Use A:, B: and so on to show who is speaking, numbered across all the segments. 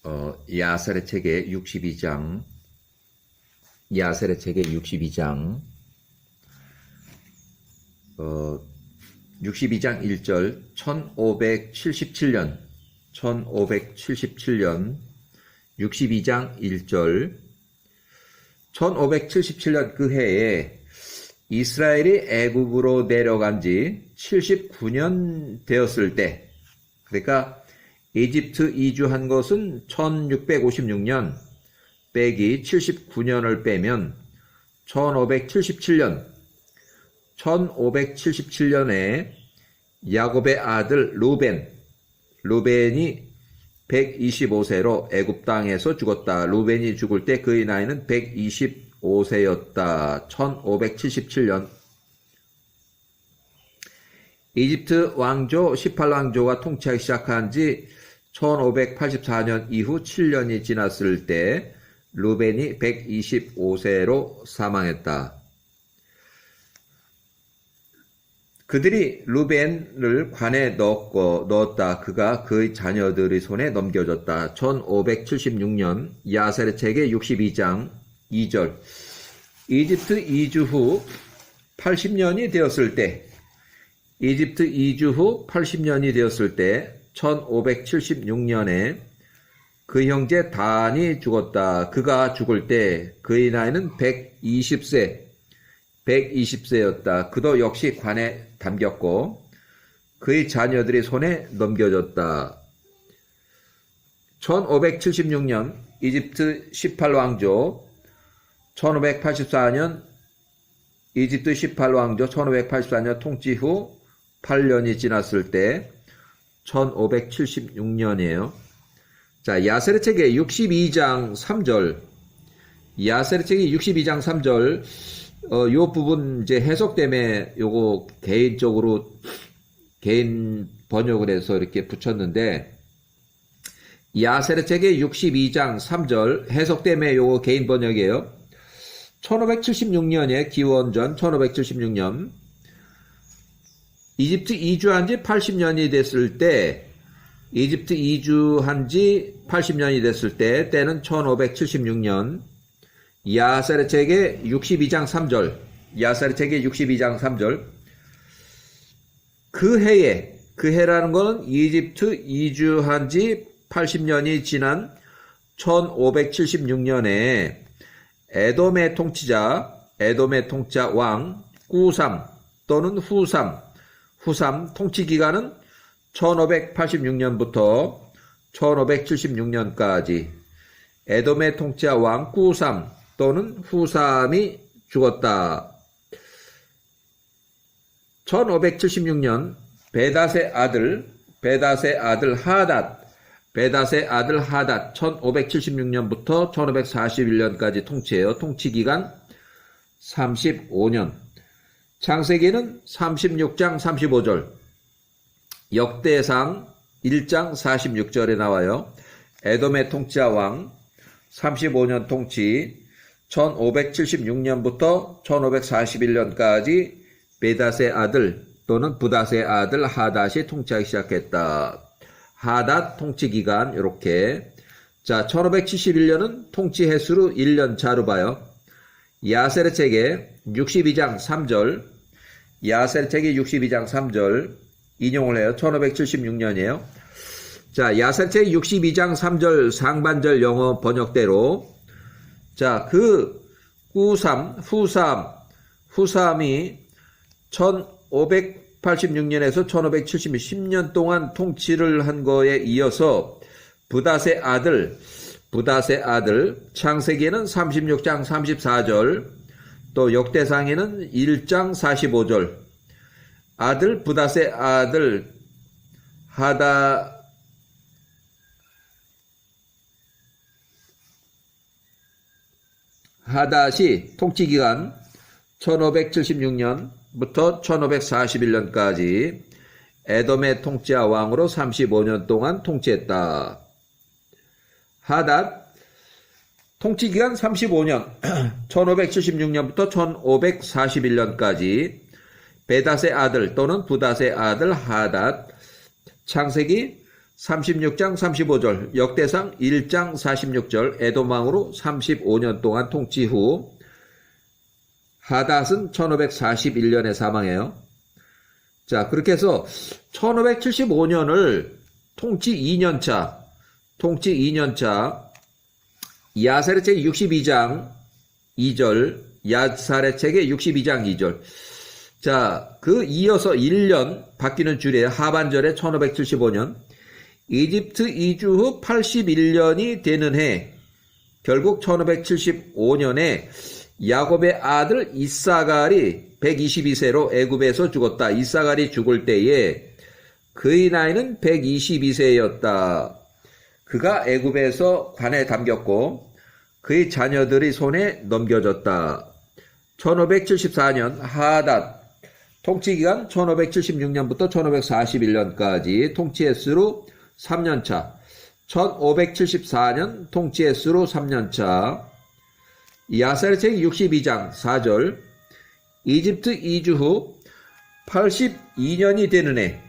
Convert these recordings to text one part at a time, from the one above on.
A: 야셀의 책의 62장, 62장 1절, 1577년, 62장 1절, 1577년 그 해에 이스라엘이 애굽으로 내려간 지 79년 되었을 때, 그러니까 이집트 이주한 것은 1656년 빼기 79년을 빼면 1577년에 야곱의 아들 루벤이 125세로 애굽 땅에서 죽었다. 루벤이 죽을 때 그의 나이는 125세였다. 1577년 이집트 왕조 18왕조가 통치하기 시작한 지 1584년 이후 7년이 지났을 때 루벤이 125세로 사망했다. 그들이 루벤을 관에 넣었다. 그가 그의 자녀들의 손에 넘겨졌다. 1576년 야셀의 책의 62장 2절. 이집트 이주 후 80년이 되었을 때 1576년에 그 형제 단이 죽었다. 그가 죽을 때 그의 나이는 120세였다. 그도 역시 관에 담겼고 그의 자녀들의 손에 넘겨졌다. 1576년 이집트 18왕조, 1584년 이집트 18왕조 1584년 통치 후 8년이 지났을 때 1576년이에요. 자, 야셀의 책의 62장 3절. 야셀의 책의 62장 3절. 요 부분 이제 해석 때문에 요거 개인 번역을 해서 이렇게 붙였는데, 야셀의 책의 62장 3절 해석 때문에 요거 개인 번역이에요. 1576년에 기원전 1576년 이집트 이주한 지 80년이 됐을 때 때는 1576년 야셀의 책의 62장 3절 그 해라는 것은 이집트 이주한 지 80년이 지난 1576년에 에돔의 통치자 왕 꾸삼 또는 후삼 통치 기간은 1586년부터 1576년까지 에돔의 통치자 왕 꾸삼 또는 후삼이 죽었다. 1576년 베닷의 아들 하닷 1576년부터 1541년까지 통치해요. 통치기간 35년. 창세기는 36장 35절, 역대상 1장 46절에 나와요. 에돔의 통치자 왕 35년 통치, 1576년부터 1541년까지 베닷의 아들 또는 부닷의 아들 하닷이 통치하기 시작했다. 하닷 통치기간 이렇게. 자, 1571년은 통치 횟수로 1년 차로 봐요. 야셀의 책의 62장 3절, 인용을 해요. 1576년이에요. 자, 야셀의 책 62장 3절 상반절 영어 번역대로, 자, 그 후삼이 1586년에서 1570년 동안 통치를 한 거에 이어서 부닷의 아들 창세기에는 36장 34절, 또 역대상에는 1장 45절, 부닷의 아들 하닷이 통치기간 1576년부터 1541년까지 에돔의 통치자 왕으로 35년 동안 통치했다. 하닷 통치기간 35년 1576년부터 1541년까지 베닷의 아들 또는 부닷의 아들 하닷, 창세기 36장 35절, 역대상 1장 46절, 에돔왕으로 35년 동안 통치 후 하닷은 1541년에 사망해요. 자, 그렇게 해서 1575년을 통치 2년차 야세르책의 62장 2절, 야사레책의 62장 2절. 자, 그 이어서 1년 바뀌는 줄이에요. 하반절에 1575년. 이집트 이주 후 81년이 되는 해, 결국 1575년에 야곱의 아들 이사갈이 122세로 애굽에서 죽었다. 이사갈이 죽을 때에 그의 나이는 122세였다. 그가 애굽에서 관에 담겼고 그의 자녀들의 손에 넘겨졌다. 1574년 하닷 통치기간 1576년부터 1541년까지 통치 횟수로 3년차, 1574년 통치 횟수로 3년차, 야사르책 62장 4절, 이집트 이주 후 82년이 되는 해,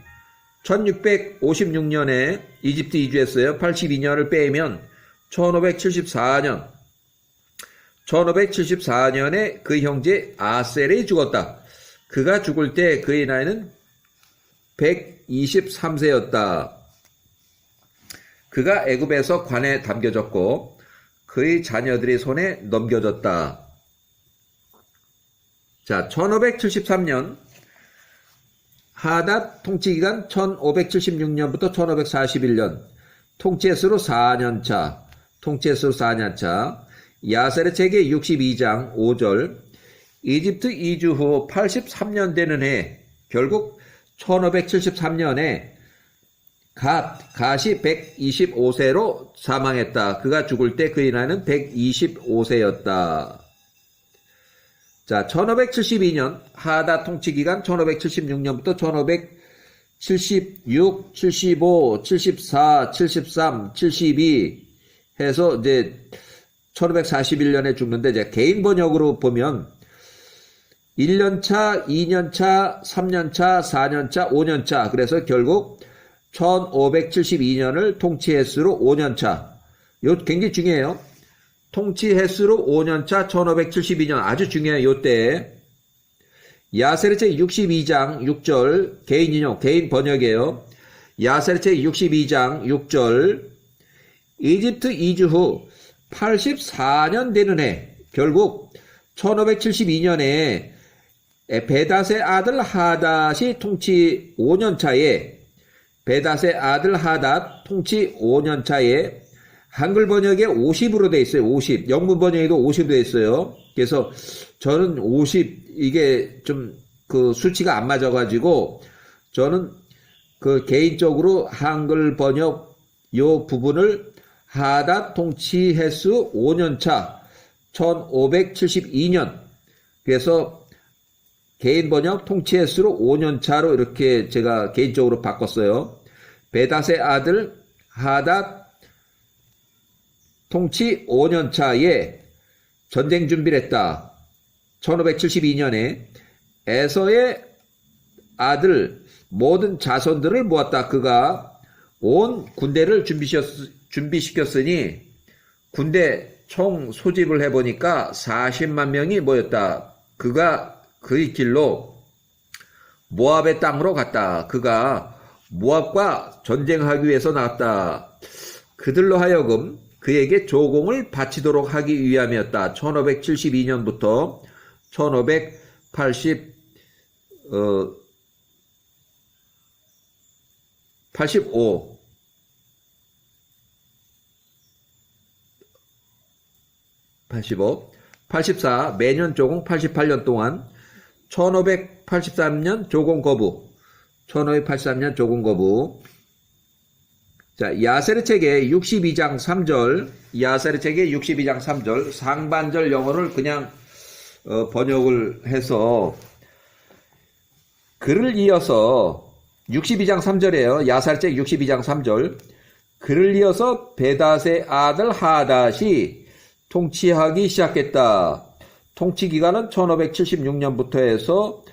A: 1656년에 이집트 이주했어요. 82년을 빼면 1574년에 그 형제 아셀이 죽었다. 그가 죽을 때 그의 나이는 123세였다. 그가 애굽에서 관에 담겨졌고 그의 자녀들의 손에 넘겨졌다. 자, 1573년 하닷 통치기간 1576년부터 1541년 통치횟수로 4년차 야세르책의 62장 5절 이집트 이주 후 83년 되는 해 결국 1573년에 갓이 125세로 사망했다. 그가 죽을 때 그의 나이는 125세였다. 자, 1572년 하닷 통치기간 1576년부터 1576, 75, 74, 73, 72 해서 이제 1541년에 죽는데 이제 개인 번역으로 보면 1년차, 2년차, 3년차, 4년차, 5년차 그래서 결국 1572년을 통치 횟수로 5년차. 요 굉장히 중요해요. 통치 횟수로 5년차 1572년 아주 중요해요. 요때 야세르책 62장 6절 개인 인용 개인 번역이에요. 야세르책 62장 6절 이집트 이주 후 84년 되는 해 결국 1572년에 베닷의 아들 하닷이 통치 5년차에 베닷의 아들 하닷 통치 5년차에 한글 번역에 50으로 돼 있어요. 50. 영문 번역에도 50으로 돼 있어요. 그래서 저는 50 이게 좀 그 수치가 안 맞아가지고 저는 그 개인적으로 한글 번역 요 부분을 하닷 통치 횟수 5년차 1572년 그래서 개인 번역 통치 횟수로 5년차로 이렇게 제가 개인적으로 바꿨어요. 베닷의 아들 하닷 통치 5년차에 전쟁 준비를 했다. 1572년에 에서의 아들 모든 자손들을 모았다. 그가 온 군대를 준비시켰으니 군대 총 소집을 해보니까 40만 명이 모였다. 그가 그의 길로 모압의 땅으로 갔다. 그가 모압과 전쟁하기 위해서 나왔다. 그들로 하여금 그에게 조공을 바치도록 하기 위함이었다. 1572년부터 1585 84 매년 조공 88년 동안 1583년 조공 거부 1583년 조공 거부. 자, 야세르책의 62장 3절 야세르책의 62장 3절 상반절 영어를 그냥 번역을 해서 그를 이어서 62장 3절이에요. 야사르책 62장 3절 그를 이어서 베닷의 아들 하닷이 통치하기 시작했다. 통치 기간은 1576년부터 해서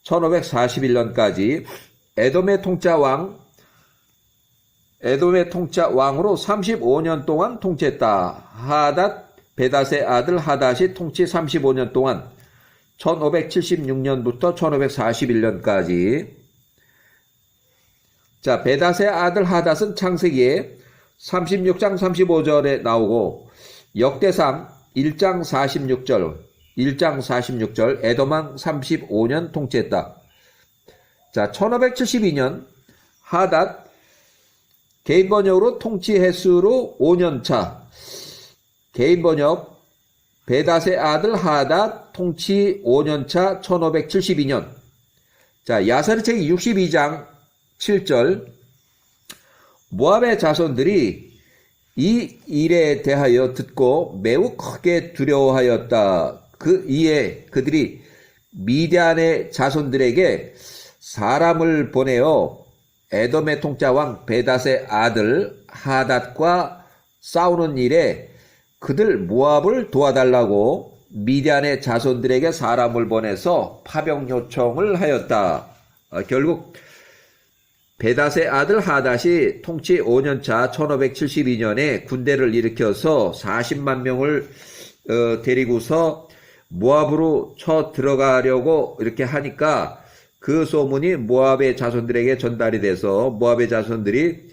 A: 1541년까지 에돔의 통짜왕 에돔의 통치 왕으로 35년 동안 통치했다. 하닷 베닷의 아들 하닷이 통치 35년 동안 1576년부터 1541년까지. 자, 베닷의 아들 하닷은 창세기에 36장 35절에 나오고 역대상 1장 46절 에돔왕 35년 통치했다. 자, 1572년 하닷 개인 번역으로 통치 횟수로 5년차. 개인 번역 베닷의 아들 하닷 통치 5년차 1572년. 자, 야사르체기 62장 7절. 모압의 자손들이 이 일에 대하여 듣고 매우 크게 두려워하였다. 그 이에 그들이 미디안의 자손들에게 사람을 보내어 에돔의 통치왕 베닷의 아들 하닷과 싸우는 일에 그들 모압을 도와달라고 미디안의 자손들에게 사람을 보내서 파병 요청을 하였다. 결국 베닷의 아들 하닷이 통치 5년차 1572년에 군대를 일으켜서 40만 명을 데리고서 모압으로 쳐 들어가려고 이렇게 하니까 그 소문이 모압의 자손들에게 전달이 돼서 모압의 자손들이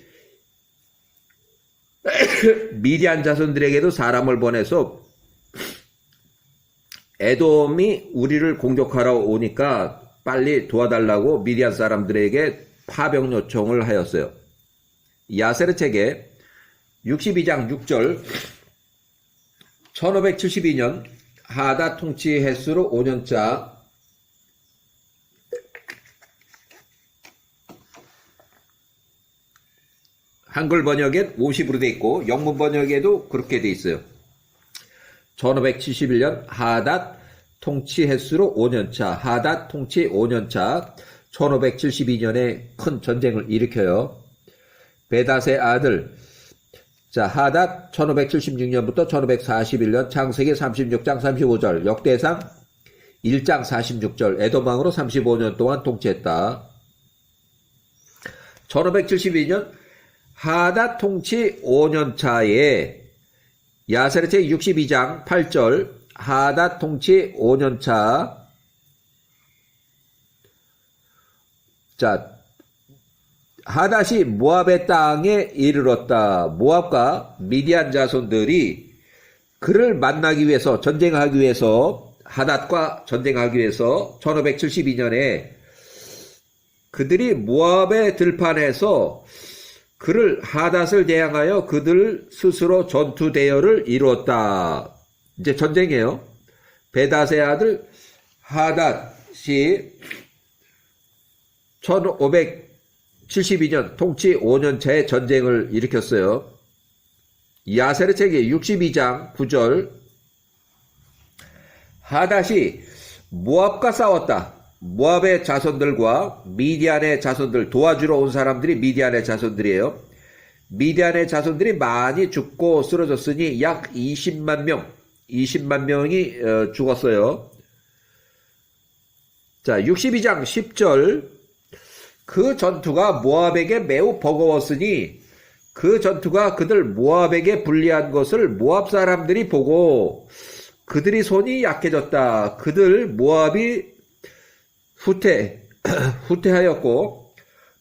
A: 미디안 자손들에게도 사람을 보내서 에돔이 우리를 공격하러 오니까 빨리 도와달라고 미디안 사람들에게 파병 요청을 하였어요. 야세르책의 62장 6절 1572년 하닷 통치 횟수로 5년차. 한글 번역엔 50으로 돼 있고 영문 번역에도 그렇게 돼 있어요. 1571년 하닷 통치 횟수로 5년차. 하닷 통치 5년차. 1572년에 큰 전쟁을 일으켜요. 베닷의 아들. 자, 하닷 1576년부터 1541년. 창세기 36장 35절. 역대상 1장 46절. 에돔왕으로 35년 동안 통치했다. 1572년 하닷 통치 5년차에 야세르체 62장 8절. 하닷 통치 5년차. 자, 하닷이 모압의 땅에 이르렀다. 모압과 미디안 자손들이 그를 만나기 위해서 전쟁하기 위해서 하닷과 전쟁하기 위해서 1572년에 그들이 모압의 들판에서 그를 하닷을 대항하여 그들 스스로 전투 대열을 이루었다. 이제 전쟁이에요. 베닷의 아들 하닷이 1572년 통치 5년차에 전쟁을 일으켰어요. 야세르책의 62장 9절. 하닷이 모압과 싸웠다. 모압의 자손들과 미디안의 자손들, 도와주러 온 사람들이 미디안의 자손들이에요. 미디안의 자손들이 많이 죽고 쓰러졌으니 약 20만 명이 죽었어요. 자, 62장 10절. 그 전투가 모압에게 매우 버거웠으니 그 전투가 그들 모압에게 불리한 것을 모압 사람들이 보고 그들이 손이 약해졌다. 그들 모압이 후퇴하였고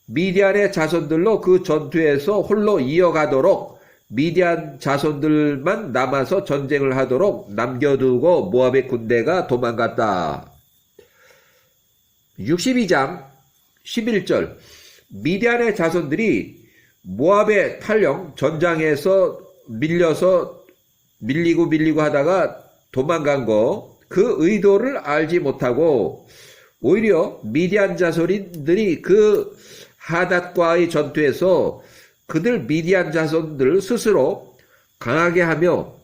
A: 미디안의 자손들로 그 전투에서 홀로 이어가도록 미디안 자손들만 남아서 전쟁을 하도록 남겨두고 모압의 군대가 도망갔다. 62장 11절. 미디안의 자손들이 모압의 탈령 전장에서 밀리고 하다가 도망간 그 의도를 알지 못하고 오히려 미디안 자손들이 그 하닷과의 전투에서 그들 미디안 자손들 스스로 강하게 하며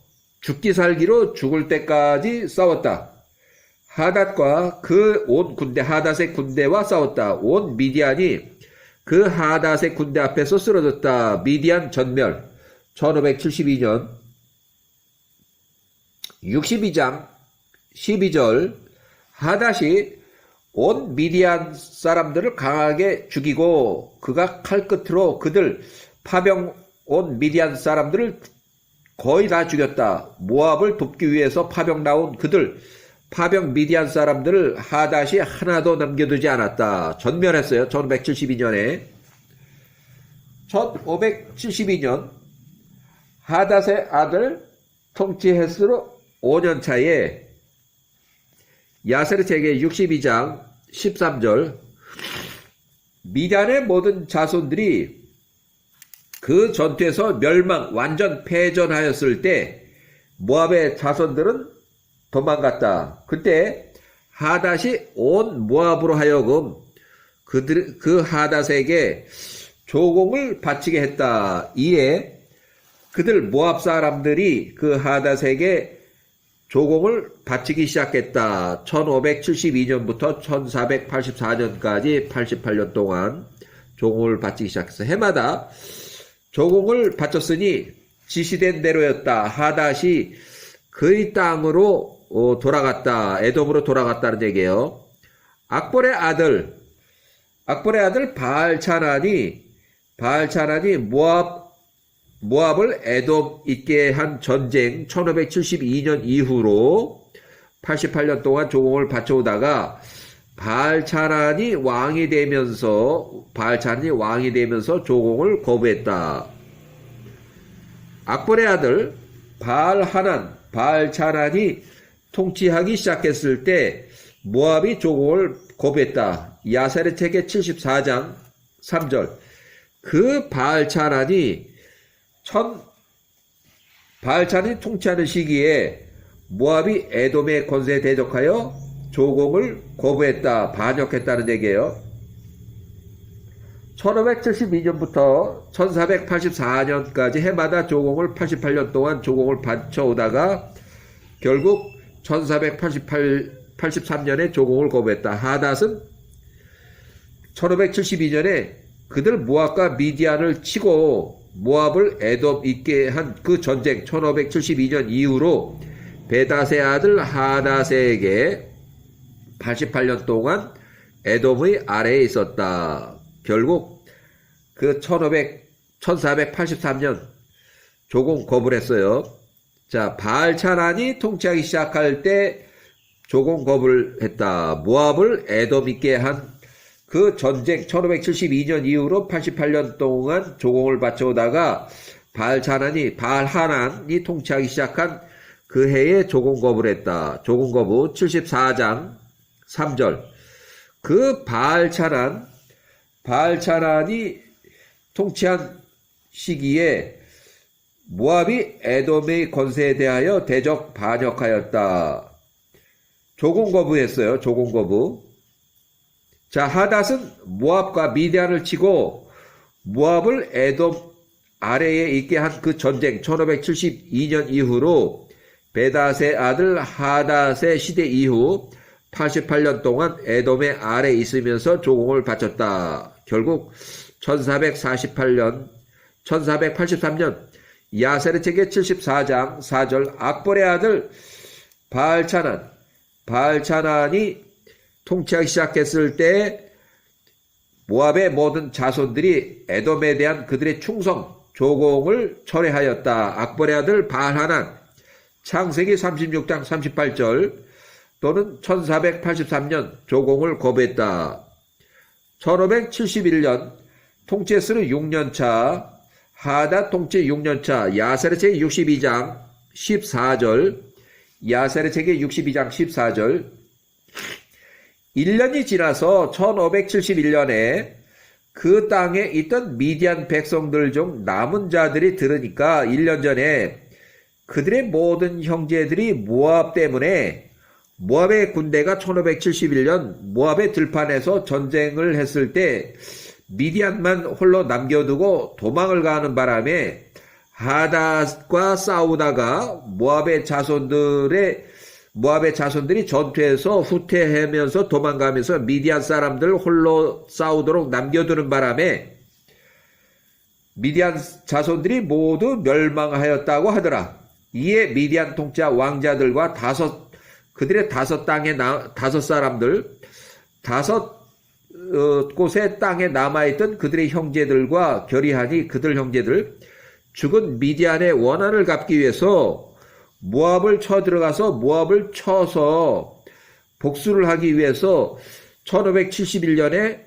A: 죽기 살기로 죽을 때까지 싸웠다. 하닷과 그 온 군대, 하닷의 군대와 싸웠다. 온 미디안이 그 하닷의 군대 앞에서 쓰러졌다. 미디안 전멸. 1572년 62장 12절. 하닷이 온 미디안 사람들을 강하게 죽이고 그가 칼끝으로 그들 파병 온 미디안 사람들을 거의 다 죽였다. 모압을 돕기 위해서 파병 나온 그들, 파병 미디안 사람들을 하닷이 하나도 남겨두지 않았다. 전멸했어요. 1572년에. 1572년 하닷의 아들 통치 횟수로 5년 차에 야세르책의 62장 13절 미디안의 모든 자손들이 그 전투에서 완전 패전하였을 때 모압의 자손들은 도망갔다. 그때 하닷이 온 모압으로 하여금 그 하닷에게 조공을 바치게 했다. 이에 그들 모압 사람들이 그 하닷에게 조공을 바치기 시작했다. 1572년부터 1484년까지 88년 동안 조공을 바치기 시작했어. 해마다 조공을 바쳤으니 지시된 대로였다. 하닷이 그의 땅으로 돌아갔다. 에돔으로 돌아갔다는 얘기예요. 악bor의 아들 바알차난이 모압을 에돔 있게 한 전쟁 1572년 이후로 88년 동안 조공을 바쳐오다가 바알차난이 왕이 되면서 조공을 거부했다. 악bor의 아들 바알차난이 통치하기 시작했을 때 모압이 조공을 거부했다. 야세르책의 74장 3절 그 바알차난이 통치하는 시기에 모압이 에돔의 권세에 대적하여 조공을 거부했다. 반역했다는 얘기예요. 1572년부터 1484년까지 해마다 88년 동안 조공을 바쳐오다가 결국 1483년에 조공을 거부했다. 하닷은 1572년에 그들 모압과 미디안을 치고 모압을 에돔 있게 한 그 전쟁 1572년 이후로 베닷의 아들 하닷에게 88년 동안 에돔의 아래에 있었다. 결국 그 1483년 조공 거부를 했어요. 자, 바알차난이 통치하기 시작할 때 조공 거부를 했다. 모압을 에돔 있게 한 그 전쟁 1572년 이후로 88년 동안 조공을 바쳐오다가 바알한란이 통치하기 시작한 그 해에 조공 거부를 했다. 조공 거부 74장 3절. 그 바알찬란이 통치한 시기에 모압이 에돔의 권세에 대하여 대적 반역하였다. 조공 거부했어요. 조공 거부. 자, 하닷은 모압과 미디안을 치고 모압을 에돔 아래에 있게 한 그 전쟁 1572년 이후로 베닷의 아들 하닷의 시대 이후 88년 동안 에돔의 아래에 있으면서 조공을 바쳤다. 결국 1483년 야세르책의 74장 4절 악볼의 아들 바알찬란이 통치하기 시작했을 때 모압의 모든 자손들이 에돔에 대한 그들의 충성, 조공을 철회하였다. 악볼의 아들 바알하난 창세기 36장 38절 또는 1483년 조공을 거부했다. 1571년 통치했으는 6년차 하닷 통치 6년차 야세르책의 62장 14절 야세르책의 62장 14절 1년이 지나서 1571년에 그 땅에 있던 미디안 백성들 중 남은 자들이 들으니까 1년 전에 그들의 모든 형제들이 모압 때문에 모압의 군대가 1571년 모압의 들판에서 전쟁을 했을 때 미디안만 홀로 남겨두고 도망을 가는 바람에 하닷과 싸우다가 모압의 자손들이 전투에서 후퇴하면서 도망가면서 미디안 사람들 홀로 싸우도록 남겨두는 바람에 미디안 자손들이 모두 멸망하였다고 하더라. 이에 미디안 통치자 왕자들과 그들의 다섯 사람들, 곳의 땅에 남아있던 그들의 형제들과 결의하니 그들 형제들 죽은 미디안의 원한을 갚기 위해서 모압을 쳐들어가서 모압을 쳐서 복수를 하기 위해서 1571년에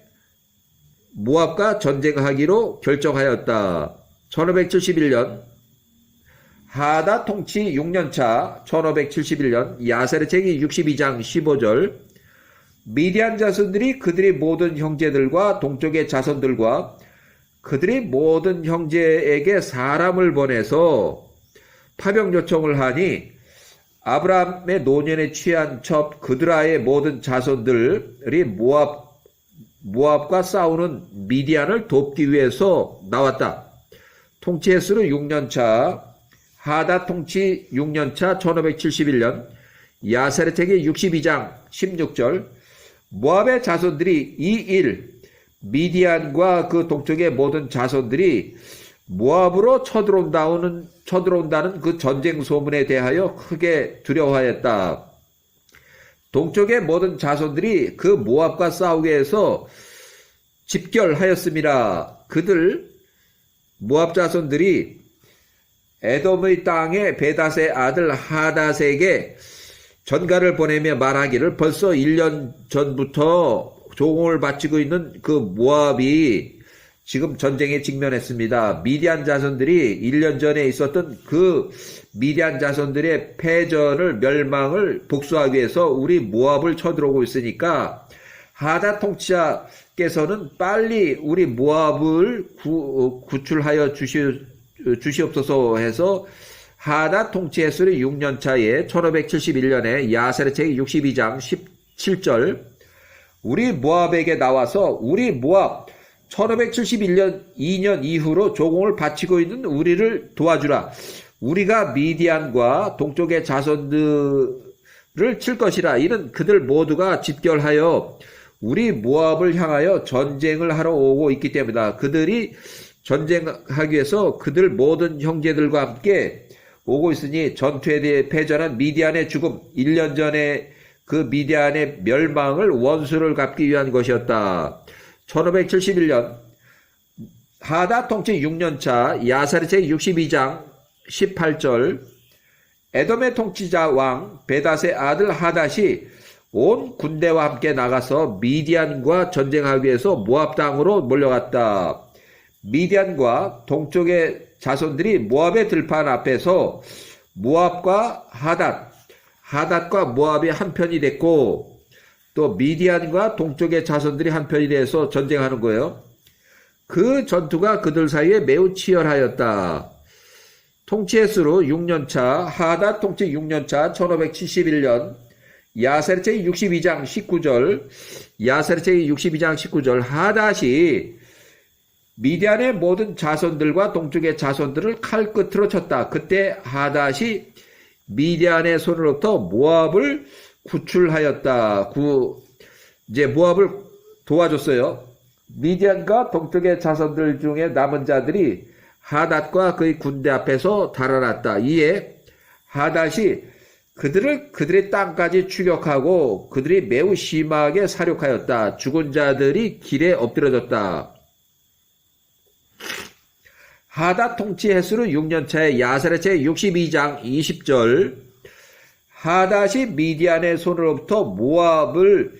A: 모압과 전쟁하기로 결정하였다. 1571년 하다 통치 6년차 1571년 야세르책이 62장 15절 미디안 자손들이 그들의 모든 형제들과 동쪽의 자손들과 그들의 모든 형제에게 사람을 보내서 파병 요청을 하니 아브라함의 노년에 취한 첩 그드라의 모든 자손들이 모압과 싸우는 미디안을 돕기 위해서 나왔다. 통치 횟수로 6년차 하다 통치 6년차 1571년 야세르책의 62장 16절 모압의 자손들이 이 일 미디안과 그 동쪽의 모든 자손들이 모압으로 쳐들어온다는 그 전쟁 소문에 대하여 크게 두려워하였다. 동쪽의 모든 자손들이 그 모압과 싸우게 해서 집결하였음이라. 그들 모압 자손들이 에돔의 땅에 베닷의 아들 하닷에게 전가를 보내며 말하기를 벌써 1년 전부터 조공을 바치고 있는 그 모압이 지금 전쟁에 직면했습니다. 미디안 자손들이 1년 전에 있었던 그 미디안 자손들의 패전을 멸망을 복수하기 위해서 우리 모압을 쳐들어오고 있으니까 하닷 통치자께서는 빨리 우리 모압을 구출하여 주시옵소서 해서 하닷 통치 횟수로 6년 차에 1571년에 야세르책 62장 17절 우리 모압에게 나와서 우리 모압 1571년 2년 이후로 조공을 바치고 있는 우리를 도와주라. 우리가 미디안과 동쪽의 자손들을 칠 것이라. 이는 그들 모두가 집결하여 우리 모압을 향하여 전쟁을 하러 오고 있기 때문이다. 그들이 전쟁하기 위해서 그들 모든 형제들과 함께 오고 있으니 전투에 대해 패전한 미디안의 죽음 1년 전에 그 미디안의 멸망을 원수를 갚기 위한 것이었다. 1571년 하닷 통치 6년차 야사르책 62장 18절 에돔의 통치자 왕 베닷의 아들 하닷이 온 군대와 함께 나가서 미디안과 전쟁하기 위해서 모압 땅으로 몰려갔다. 미디안과 동쪽의 자손들이 모압의 들판 앞에서 모압과 하닷과 모압이 한편이 됐고 또 미디안과 동쪽의 자손들이 한편이 돼서 전쟁하는 거예요. 그 전투가 그들 사이에 매우 치열하였다. 통치 횟수로 6년차 하닷 통치 6년차 1571년 야세르책 62장 19절 야세르책 62장 19절 하닷이 미디안의 모든 자손들과 동쪽의 자손들을 칼끝으로 쳤다. 그때 하닷이 미디안의 손으로부터 모압을 구출하였다. 이제 모압을 도와줬어요. 미디안과 동쪽의 자손들 중에 남은 자들이 하닷과 그의 군대 앞에서 달아났다. 이에 하닷이 그들의 땅까지 추격하고 그들이 매우 심하게 사륙하였다. 죽은 자들이 길에 엎드려졌다. 하닷 통치 횟수로 6년차에 야세르책 62장 20절 하닷이 미디안의 손으로부터 모압을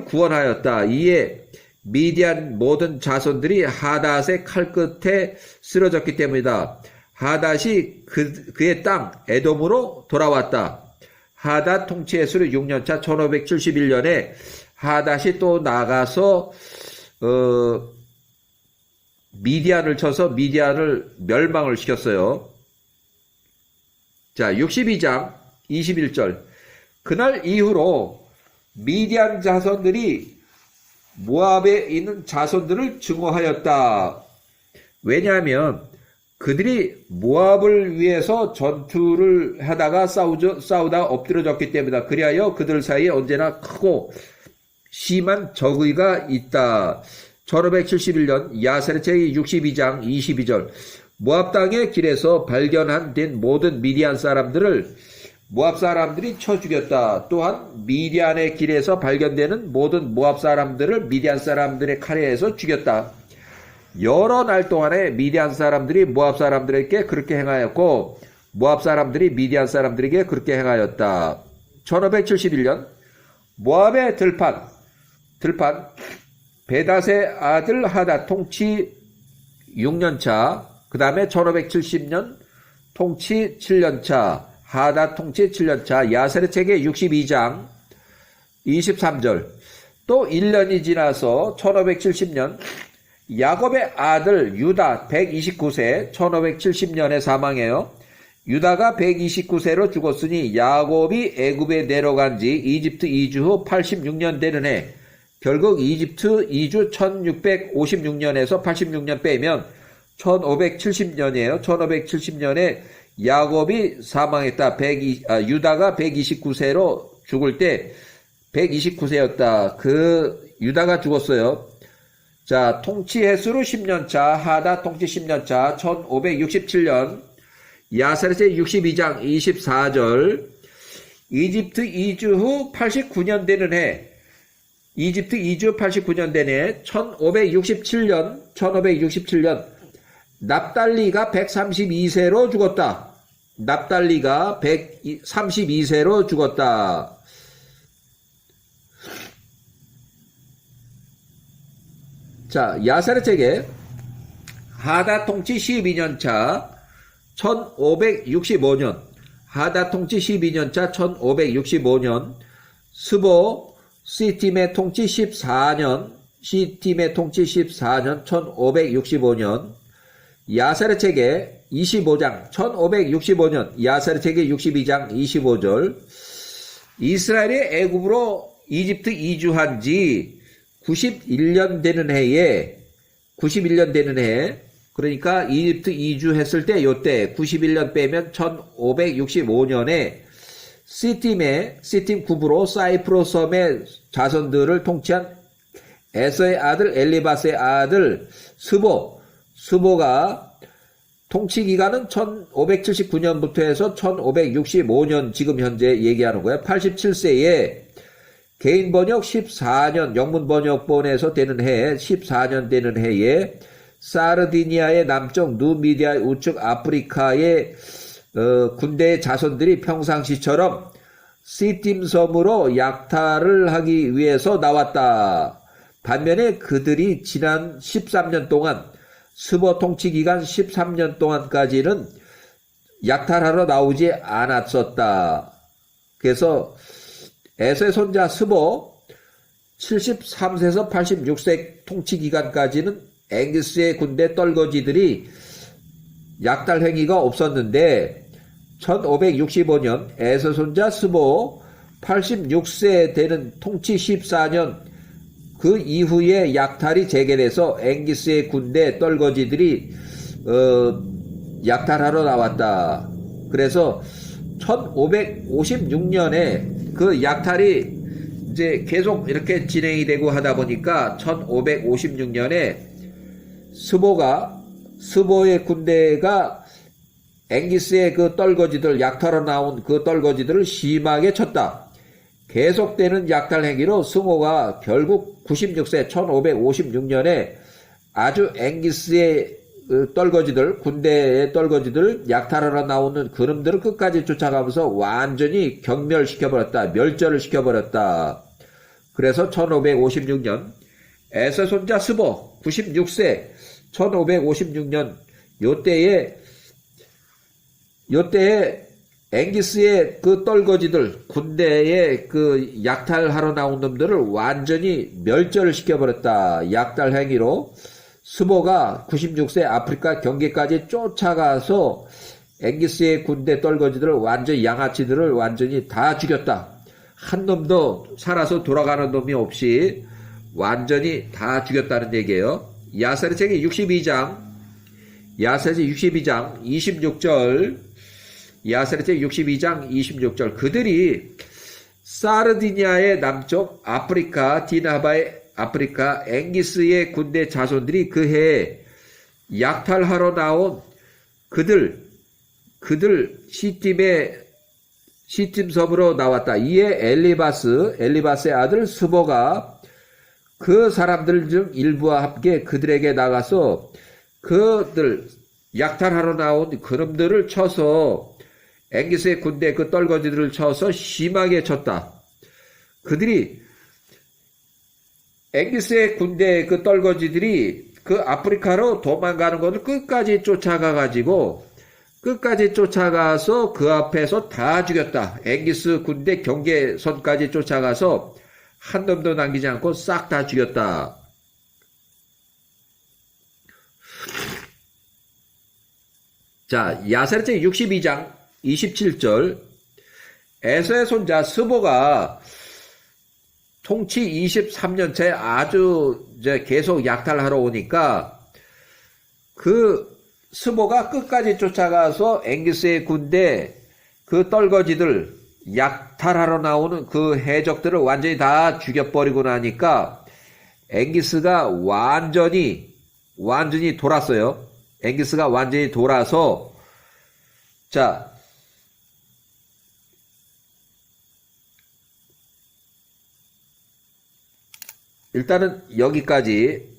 A: 구원하였다. 이에 미디안 모든 자손들이 하닷의 칼끝에 쓰러졌기 때문이다. 하닷이 그의 땅 에돔으로 돌아왔다. 하닷 통치 횟수로 6년차 1571년에 하닷이 또 나가서 미디안을 쳐서 미디안을 멸망을 시켰어요. 자, 62장 21절 그날 이후로 미디안 자손들이 모압에 있는 자손들을 증오하였다. 왜냐하면 그들이 모압을 위해서 전투를 하다가 싸우다 엎드려졌기 때문이다. 그리하여 그들 사이에 언제나 크고 심한 적의가 있다. 1571년 야세르책 62장 22절 모압 땅의 길에서 발견된 모든 미디안 사람들을 모압 사람들이 쳐 죽였다. 또한 미디안의 길에서 발견되는 모든 모압 사람들을 미디안 사람들의 칼에 의해서 죽였다. 여러 날 동안에 미디안 사람들이 모압 사람들에게 그렇게 행하였고 모압 사람들이 미디안 사람들에게 그렇게 행하였다. 1571년 모압의 들판 베닷의 아들 하닷 통치 6년차, 그 다음에 1570년 통치 7년차, 하닷 통치 7년차, 야세르책의 62장 23절. 또 1년이 지나서 1570년 야곱의 아들 유다 129세 1570년에 사망해요. 유다가 129세로 죽었으니 야곱이 애굽에 내려간 지 이집트 이주 후 86년 되는 해, 결국 이집트 이주 1656년에서 86년 빼면 1570년이에요. 1570년에 야곱이 사망했다. 유다가 129세로 죽을 때 129세였다. 그 유다가 죽었어요. 자, 통치 횟수로 10년차, 하다 통치 10년차, 1567년, 야세르책 62장 24절, 이집트 이주 후 89년 되는 해, 이집트 이주 89년 된 해, 1567년, 납달리가 132세로 죽었다. 납달리가 132세로 죽었다. 자, 야세르책에 하다 통치 12년차 1565년, 하다 통치 12년차 1565년, 스보 시팀의 통치 14년, 1565년, 야세르책의 25장 1565년, 야세르책의 62장 25절, 이스라엘이 애굽으로 이집트 이주한 지 91년 되는 해에, 그러니까 이집트 이주했을 때 요때 91년 빼면 1565년에 시팀 구브로 사이프로 섬의 자손들을 통치한 에서의 아들 엘리바스의 아들 스보가 통치 기간은 1579년부터 해서 1565년, 지금 현재 얘기하는 거예요. 87세에 개인 번역 14년, 영문 번역본에서 되는 해에 14년 되는 해에 사르디니아의 남쪽, 누미디아의 우측 아프리카의 군대의 자손들이 평상시처럼 시팀 섬으로 약탈을 하기 위해서 나왔다. 반면에 그들이 지난 13년 동안, 스보 통치 기간 13년 동안까지는 약탈하러 나오지 않았었다. 그래서 에서의 손자 스보 73세에서 86세 통치 기간까지는 앵기스의 군대 떨거지들이 약탈 행위가 없었는데 1565년 에서 손자 스보 86세 되는 통치 14년 그 이후에 약탈이 재개돼서 앵기스의 군대 떨거지들이 약탈하러 나왔다. 그래서 1556년에 그 약탈이 이제 계속 이렇게 진행이 되고 하다 보니까 1556년에 스보의 군대가 앵기스의 그 떨거지들, 약탈하러 나온 그 떨거지들을 심하게 쳤다. 계속되는 약탈 행위로 스모가 결국 96세 1556년에 아주 앵기스의 떨거지들, 군대의 떨거지들, 약탈하러 나오는 그놈들을 끝까지 쫓아가면서 완전히 경멸시켜버렸다. 멸절을 시켜버렸다. 그래서 1556년 에서 손자 스보 96세 1556년 요때에 앵기스의 그 떨거지들, 군대에 그 약탈하러 나온 놈들을 완전히 멸절을 시켜버렸다. 약탈 행위로 스보가 96세 아프리카 경계까지 쫓아가서 앵기스의 군대 떨거지들을 완전히, 양아치들을 완전히 다 죽였다. 한 놈도 살아서 돌아가는 놈이 없이 완전히 다 죽였다는 얘기예요. 야세르책의 62장 26절, 야세르책 62장 26절. 그들이 사르디니아의 남쪽 아프리카, 디나바의 아프리카 앵기스의 군대 자손들이 그 해에 약탈하러 나온 그들 시딤 섬으로 나왔다. 이에 엘리바스의 아들 스보가 그 사람들 중 일부와 함께 그들에게 나가서 그들 약탈하러 나온 그놈들을 쳐서 앵기스의 군대 그 떨거지들을 쳐서 심하게 쳤다. 그들이 앵기스의 군대 그 떨거지들이 그 아프리카로 도망가는 것을 끝까지 쫓아가서 그 앞에서 다 죽였다. 앵기스 군대 경계선까지 쫓아가서 한 놈도 남기지 않고 싹 다 죽였다. 자, 야세르체 62장 27절. 에서의 손자 스보가 통치 23년째 아주 이제 계속 약탈하러 오니까 그 스보가 끝까지 쫓아가서 앵기스의 군대 그 떨거지들 약탈하러 나오는 그 해적들을 완전히 다 죽여버리고 나니까 앵기스가 완전히 돌았어요. 앵기스가 완전히 돌아서 자 일단은 여기까지